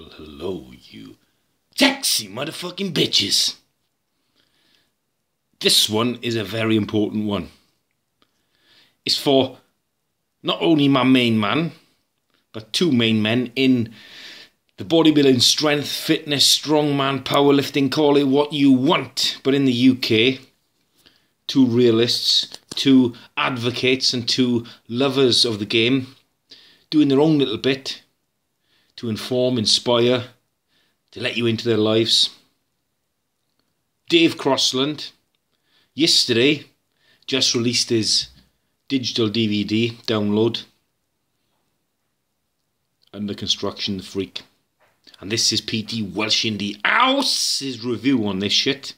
Well, hello, you sexy motherfucking bitches. This one is a very important one. It's for not only my main man, but two main men in the bodybuilding, strength, fitness, strongman, powerlifting, call it what you want. But in the UK, two realists, two advocates and two lovers of the game, doing their own little bit to inform, inspire, to let you into their lives. Dave Crosland, yesterday, just released his digital DVD download, Under Construction, The Freak. And this is PT Welsh in the house, his review on this shit.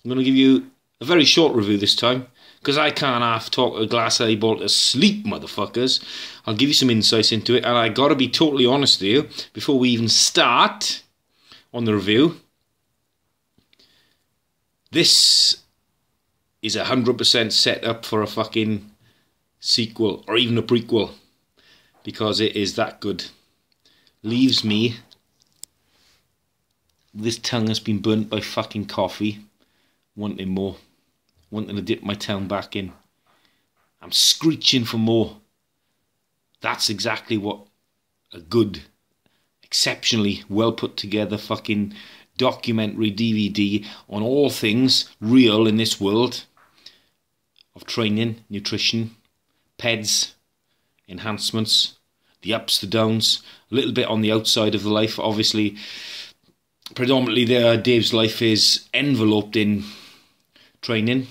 I'm going to give you a very short review this time, because I can't half talk a glass eyeball to sleep, motherfuckers. I'll give you some insights into it, and I got to be totally honest with you, before we even start on the review, this is 100% set up for a fucking sequel, or even a prequel, because it is that good. Leaves me, this tongue has been burnt by fucking coffee, wanting more, wanting to dip my tongue back in. I'm screeching for more. That's exactly what a good, exceptionally well put together fucking documentary DVD on all things real in this world of training, nutrition, PEDs, enhancements, the ups, the downs, a little bit on the outside of the life. Obviously, predominantly there, Dave's life is enveloped in training.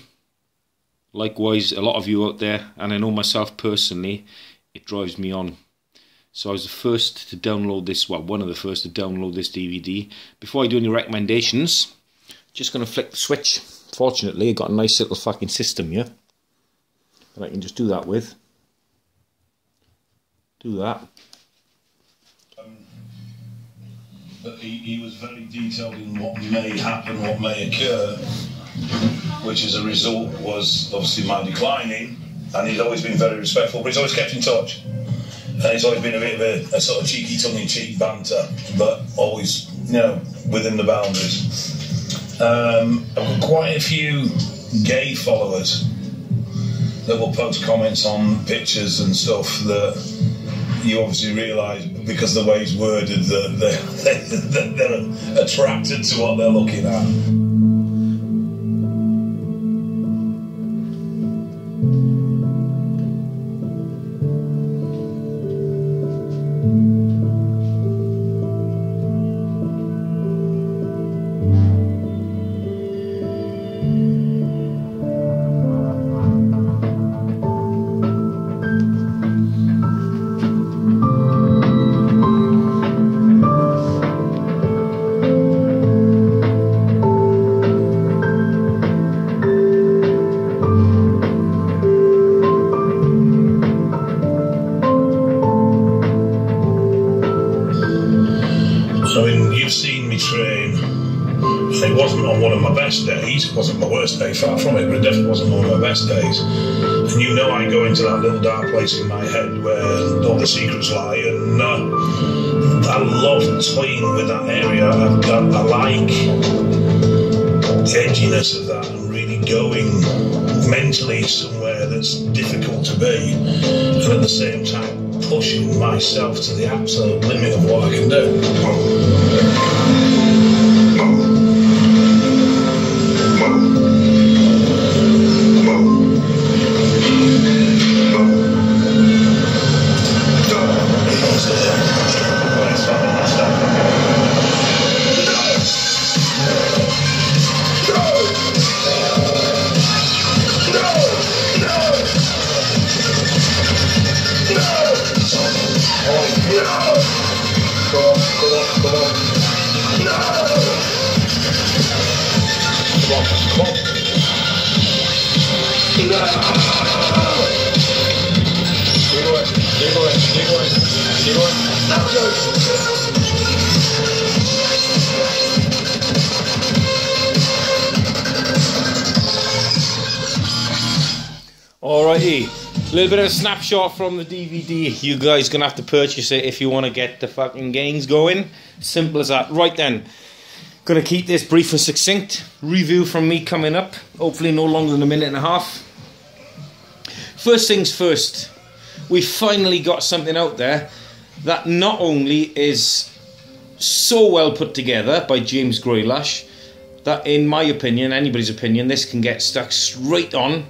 Likewise, a lot of you out there, and I know myself personally, it drives me on. So I was the first to download this, well, one of the first to download this DVD. Before I do any recommendations, just going to flick the switch. Fortunately, I got a nice little fucking system here that I can just do that with. Do that. But he was very detailed in what may happen, what may occur, which as a result was obviously my declining, and he's always been very respectful, but he's always kept in touch. And it's always been a bit of a sort of cheeky tongue-in-cheek banter, but always, you know, within the boundaries. I've got quite a few gay followers that will post comments on pictures and stuff that you obviously realise, because the way it's worded, that they're attracted to what they're looking at. You've seen me train. It wasn't on one of my best days. It wasn't my worst day, far from it, but it definitely wasn't one of my best days. And you know I go into that little dark place in my head where all the secrets lie, and I love toying with that area. I like the edginess of that, and really going mentally somewhere that's difficult to be, and at the same time pushing myself to the absolute limit of what I can do. Alrighty, A little bit of a snapshot from the DVD. You guys gonna have to purchase it if you want to get the fucking gains going. Simple as that. Right then, gonna keep this brief and succinct. Review from me coming up. Hopefully no longer than a minute and a half. First things first, we finally got something out there that not only is so well put together by James Grealish, that in my opinion, anybody's opinion, this can get stuck straight on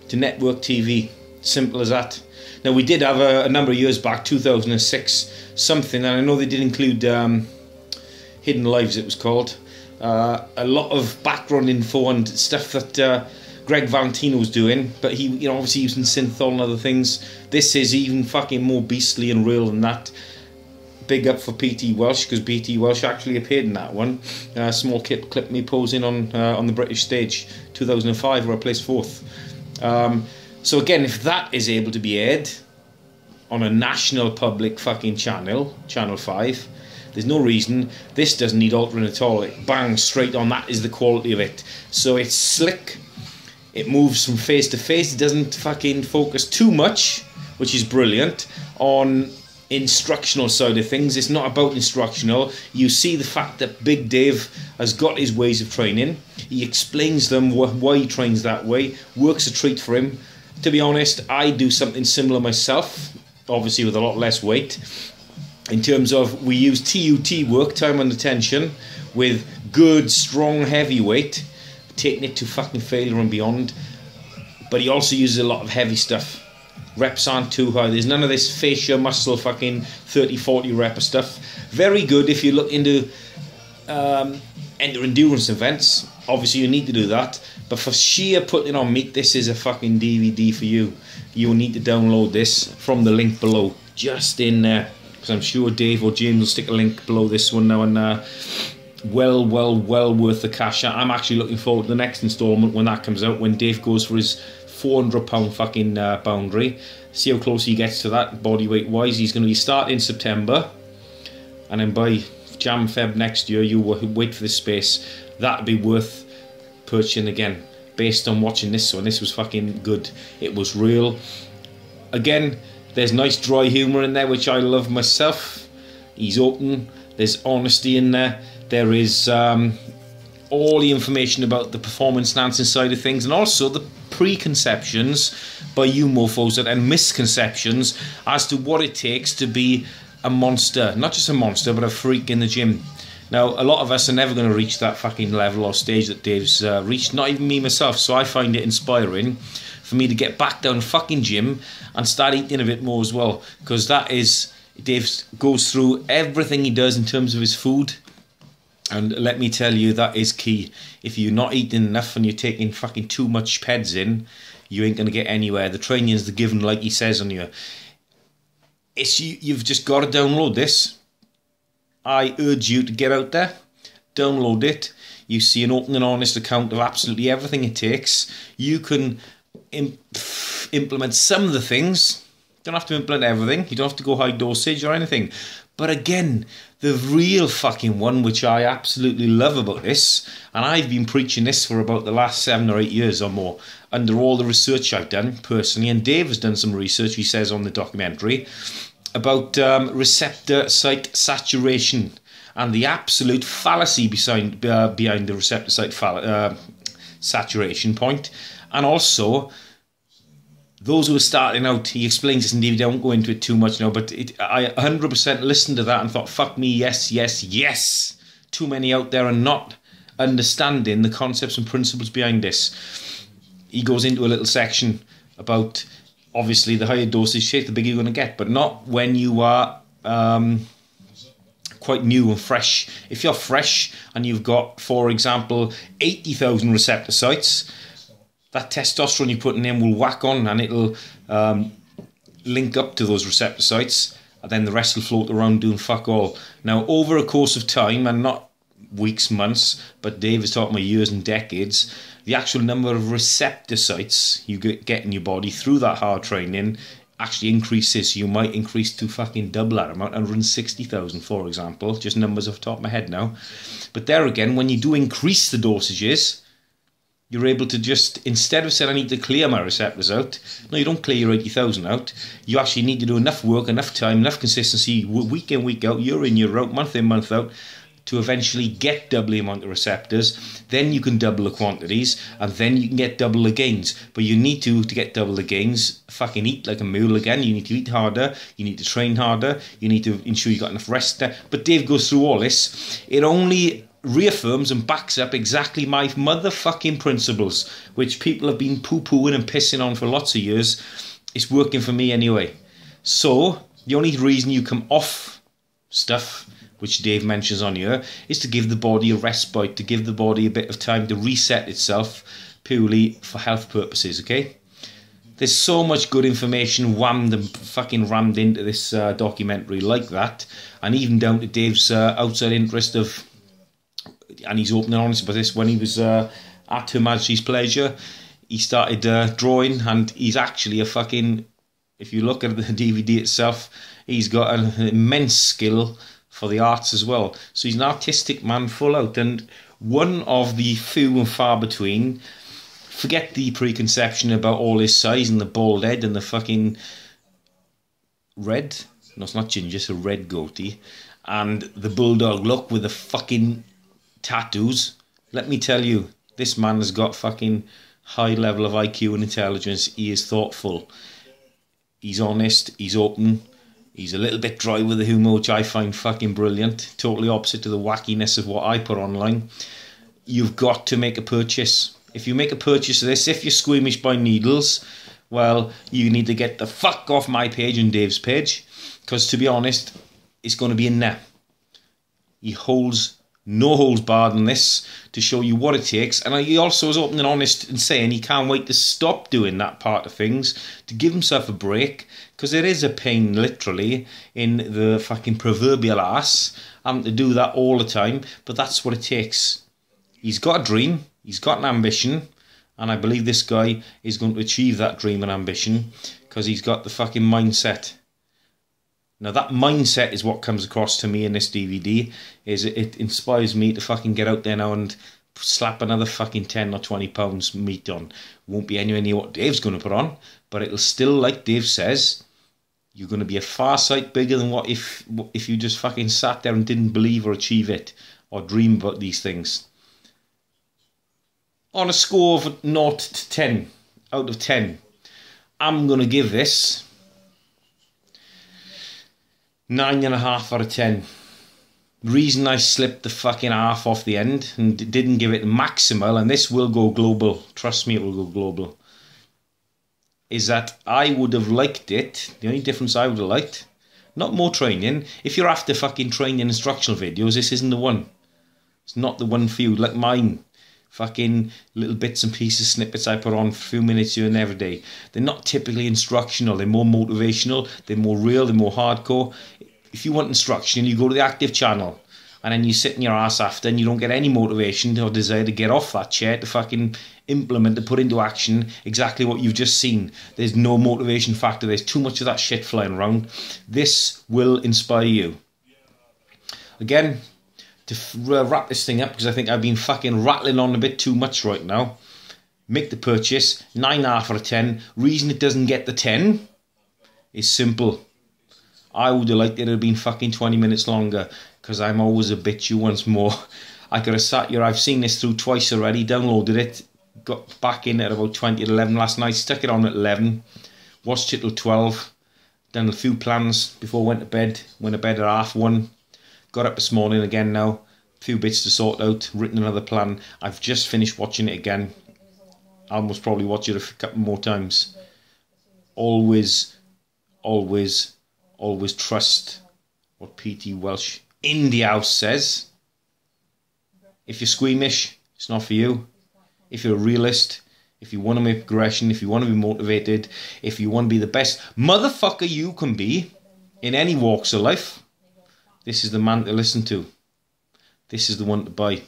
to network TV. Simple as that. Now, we did have a number of years back, 2006, something, and I know they did include Hidden Lives, it was called. A lot of background info and stuff that Greg Valentino was doing, but he, you know, obviously using synthol and other things. This is even fucking more beastly and real than that. Big up for PT Welsh, because PT Welsh actually appeared in that one. Small clip me posing on the British stage, 2005, where I placed 4th. So again, if that is able to be aired on a national public fucking channel, Channel 5, there's no reason this doesn't need altering at all. It bangs straight on. That is the quality of it. So it's slick. It moves from face to face. It doesn't fucking focus too much, which is brilliant, on instructional side of things. It's not about instructional. You see the fact that Big Dave has got his ways of training. He explains them why he trains that way. Works a treat for him. To be honest, I do something similar myself, obviously with a lot less weight. In terms of, we use TUT work, time under tension, with good, strong, heavy weight, taking it to fucking failure and beyond. But he also uses a lot of heavy stuff. Reps aren't too high. There's none of this fascia muscle fucking 30-40 rep stuff. Very good if you look into endurance events. Obviously you need to do that. But for sheer putting on meat, this is a fucking DVD for you. You'll need to download this from the link below. Just in there. Because I'm sure Dave or James will stick a link below this one now. And well worth the cash. I'm actually looking forward to the next instalment when that comes out. When Dave goes for his £400 fucking boundary. See how close he gets to that body weight wise. He's going to be starting in September, and then by Jan Feb next year you wait for this space. That'd be worth purchasing again, based on watching this one. This was fucking good. It was real. Again, there's nice dry humour in there, which I love myself. He's open. There's honesty in there. There is all the information about the performance enhancing side of things, and also the preconceptions by you mofos and misconceptions as to what it takes to be a monster. Not just a monster, but a freak in the gym. Now, a lot of us are never going to reach that fucking level or stage that Dave's reached, not even me myself, so I find it inspiring for me to get back down fucking gym and start eating a bit more as well, because that is, Dave goes through everything he does in terms of his food. And let me tell you, that is key. If you're not eating enough and you're taking fucking too much peds in, you ain't going to get anywhere. The training is the given, like he says on you. You've just got to download this. I urge you to get out there, download it. You see an open and honest account of absolutely everything it takes. You can implement some of the things. You don't have to implement everything. You don't have to go high dosage or anything. But again, the real fucking one, which I absolutely love about this, and I've been preaching this for about the last 7 or 8 years or more, under all the research I've done personally, and Dave has done some research, he says on the documentary, about receptor site saturation and the absolute fallacy behind the receptor site saturation point. And also, those who are starting out, he explains this in DVD, I won't go into it too much now, but I 100% listened to that and thought, fuck me, yes, yes, yes. Too many out there are not understanding the concepts and principles behind this. He goes into a little section about, obviously, the higher dosage shit, the bigger you're going to get, but not when you are quite new and fresh. If you're fresh and you've got, for example, 80,000 receptor sites, that testosterone you're putting in will whack on and it'll link up to those receptor sites, and then the rest will float around doing fuck all. Now, over a course of time, and not weeks, months, but Dave is talking about years and decades, the actual number of receptor sites you get in your body through that hard training actually increases. You might increase to fucking double that amount, 160,000 for example, just numbers off the top of my head now. But there again, when you do increase the dosages, you're able to just, instead of saying I need to clear my receptors out, no, you don't clear your 80,000 out. You actually need to do enough work, enough time, enough consistency, week in, week out, year in, year out, month in, month out, to eventually get double the amount of receptors. Then you can double the quantities, and then you can get double the gains. But you need to get double the gains, fucking eat like a mule again. You need to eat harder, you need to train harder, you need to ensure you got enough rest there. But Dave goes through all this. It only reaffirms and backs up exactly my motherfucking principles, which people have been poo-pooing and pissing on for lots of years. It's working for me anyway. So the only reason you come off stuff, which Dave mentions on here, is to give the body a respite, to give the body a bit of time to reset itself, purely for health purposes, okay? There's so much good information rammed into this documentary like that, and even down to Dave's outside interest of, and he's open and honest about this, when he was at Her Majesty's pleasure, he started drawing, and he's actually a fucking, if you look at the DVD itself, he's got an immense skill for the arts as well. So he's an artistic man full out, and one of the few and far between, forget the preconception about all his size and the bald head and the fucking red, no, it's not ginger, it's a red goatee, and the bulldog look with the fucking tattoos. Let me tell you, this man has got fucking high level of IQ and intelligence. He is thoughtful, he's honest, he's open, he's a little bit dry with the humour, which I find fucking brilliant. Totally opposite to the wackiness of what I put online. You've got to make a purchase. If you make a purchase of this, if you're squeamish by needles, well, you need to get the fuck off my page and Dave's page, because to be honest, it's going to be in there. He holds no holds barred in this to show you what it takes, and he also is open and honest in saying he can't wait to stop doing that part of things, to give himself a break, because there is a pain literally in the fucking proverbial ass having to do that all the time, but that's what it takes. He's got a dream, he's got an ambition, and I believe this guy is going to achieve that dream and ambition because he's got the fucking mindset. Now that mindset is what comes across to me in this DVD, is it inspires me to fucking get out there now and slap another fucking 10 or 20 pounds meat on. Won't be anywhere near what Dave's going to put on, but it'll still, like Dave says, you're going to be a far sight bigger than what if you just fucking sat there and didn't believe or achieve it or dream about these things. On a score of 0 to 10 out of 10, I'm going to give this 9.5 out of 10. The reason I slipped the fucking half off the end and didn't give it maximal, and this will go global, trust me it will go global, is that I would have liked it, the only difference I would have liked, not more training. If you're after fucking training instructional videos, this isn't the one. It's not the one for you, like mine. Fucking little bits and pieces, snippets I put on for a few minutes here and every day. They're not typically instructional, they're more motivational, they're more real, they're more hardcore. If you want instruction, you go to the active channel, and then you sit in your ass after and you don't get any motivation or desire to get off that chair to fucking implement, to put into action exactly what you've just seen. There's no motivation factor, there's too much of that shit flying around. This will inspire you. Again, to wrap this thing up, because I think I've been fucking rattling on a bit too much right now. Make the purchase, 9.5 out of 10. Reason it doesn't get the 10 is simple. I would have liked it to have been fucking 20 minutes longer, because I'm always a bitch you once more. I could have sat here, I've seen this through twice already, downloaded it, got back in at about 20 to 11 last night, stuck it on at 11, watched it till 12, done a few plans before I went to bed at 1:30. Got up this morning again now, a few bits to sort out, written another plan. I've just finished watching it again. I'll most probably watch it a couple more times. Always, always, always trust what PT Welsh in the house says. If you're squeamish, it's not for you. If you're a realist, if you want to make progression, if you want to be motivated, if you want to be the best motherfucker you can be in any walks of life, this is the man to listen to. This is the one to buy.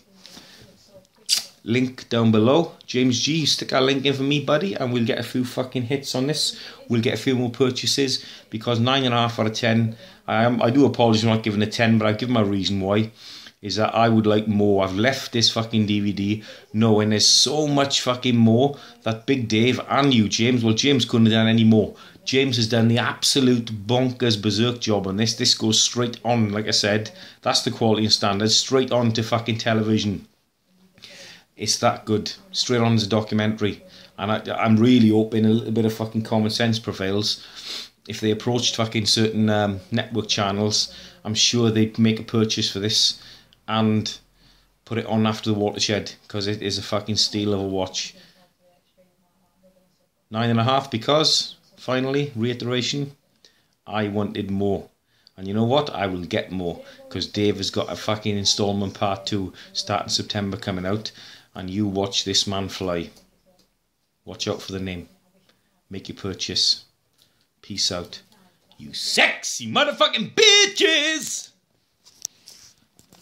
Link down below. James G, stick our link in for me, buddy, and we'll get a few fucking hits on this. We'll get a few more purchases, because 9.5 out of 10. I do apologise for not giving a 10, but I've given my reason why. is that I would like more. I've left this fucking DVD knowing there's so much fucking more that Big Dave and you, James, well, James couldn't have done any more. James has done the absolute bonkers berserk job on this. This goes straight on, like I said. That's the quality and standards, straight on to fucking television. It's that good. Straight on as a documentary. And I'm really hoping a little bit of fucking common sense prevails. If they approached fucking certain network channels, I'm sure they'd make a purchase for this and put it on after the Watershed, because it is a fucking steal of a watch. 9.5 because, finally, reiteration, I wanted more. And you know what? I will get more, because Dave has got a fucking installment part 2 starting September coming out, and you watch this man fly. Watch out for the name. Make your purchase. Peace out. You sexy motherfucking bitches!